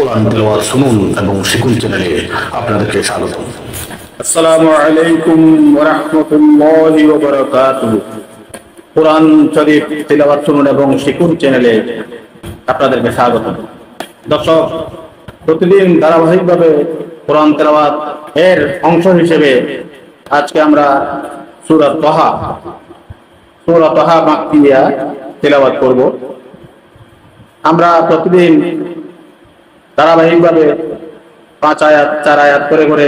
কোরআন তেলাওয়াত শুনুন এবং শিখুন চ্যানেলে আপনাদেরকে স্বাগত। আসসালামু আলাইকুম ওয়া রাহমাতুল্লাহি ওয়া বারাকাতুহু। কোরআন শরীফ তেলাওয়াত শুনুন এবং শিখুন চ্যানেলে আপনাদেরকে স্বাগত। দর্শক, প্রতিদিন ধারাবাহিকভাবে কোরআন তেলাওয়াত এর অংশ হিসেবে আজকে আমরা সূরা তাহা মাক্কিয়া তেলাওয়াত করব। আমরা প্রতিদিন ধারাবাহিকভাবে 5 আয়াত 4 আয়াত করে করে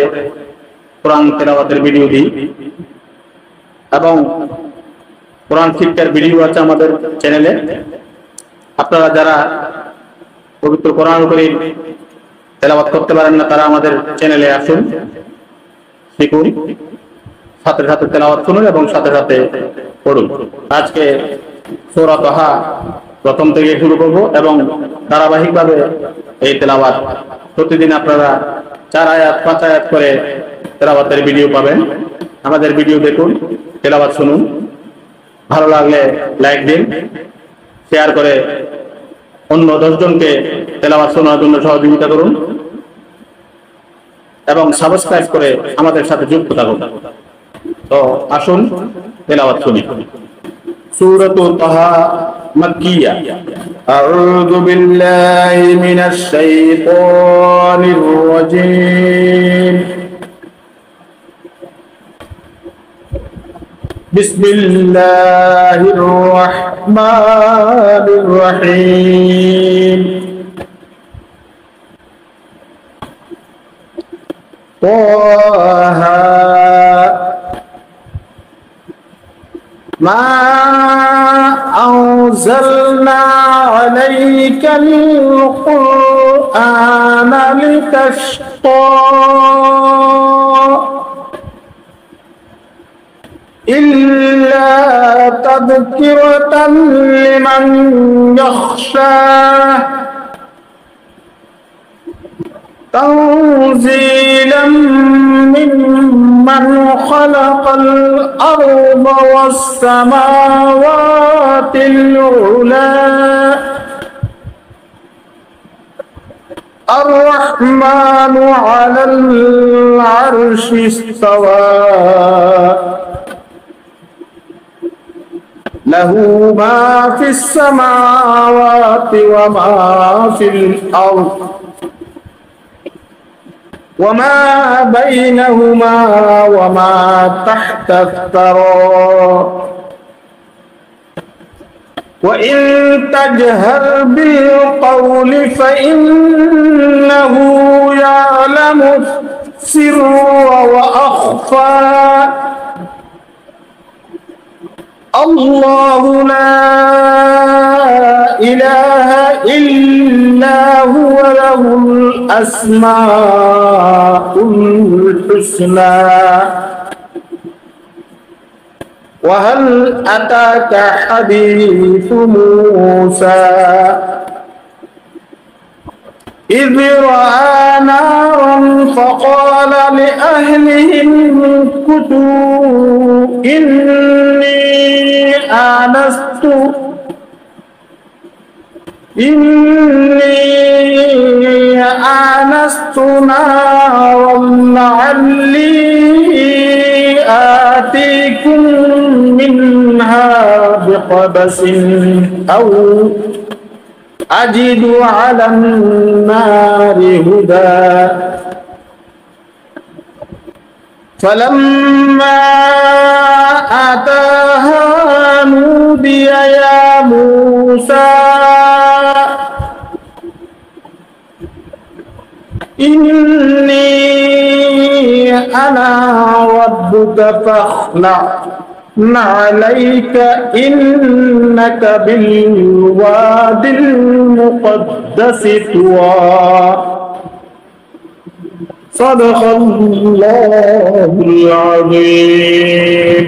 কোরআন তেলাওয়াতের ভিডিও দিই এবং কোরআন শিক্ষার ভিডিও আছে আমাদের চ্যানেলে। আপনারা যারা পবিত্র কোরআন কারীম তেলাওয়াত করতে পারেন না তারা আমাদের চ্যানেলে আসুন, শিখুন, সাথে সাথে তেলাওয়াত শুনুন এবং সাথে সাথে পড়ুন। আজকে সূরা তাহা প্রথম থেকে শুরু করব এবং ধারাবাহিকভাবে এই তেলাওয়াত প্রতিদিন আপনারা 4 আয়াত 5 আয়াত করে তেলাওয়াতের ভিডিও পাবেন। আমাদের ভিডিও দেখুন, তেলাওয়াত শুনুন, ভালো লাগলে লাইক দিন, শেয়ার করে অন্য 10 জনকে তেলাওয়াত শোনার জন্য সহযোগিতা করুন এবং সাবস্ক্রাইব করে আমাদের সাথে যুক্ত থাকুন। তো আসুন তেলাওয়াত শুনি। সূরাতু তাহা মাক্কিয়া। আউযু বিল্লাহি মিনাশ শাইতানির রাজীম। বিসমিল্লাহির রাহমানির রাহিম। তাহা মা আনজালনা আলাইকাল কুরআনা লিতাশকা ইল্লা তাযকিরাতান লিমান ইয়াখশা تنزيلا ممن خلق الأرض والسماوات العلى الرحمن على العرش استوى له ما في السماوات وما في الأرض وما بينهما وما تحت الثرى وإن تجهر بالقول فإنه يعلم السر وأخفى الله لا إله إلا هو له الأسماء الحسنى وهل أتاك حديث موسى إذ رأى نارا فقال لأهلهم امكثوا إني آنست نارا لعلي آتيكم منها بقبس أو أجد على النار هدى فلما أتاها نودي يا موسى إني أنا ربك فاخلع عليك إنك بالوادي المقدس طوى صدق الله العظيم.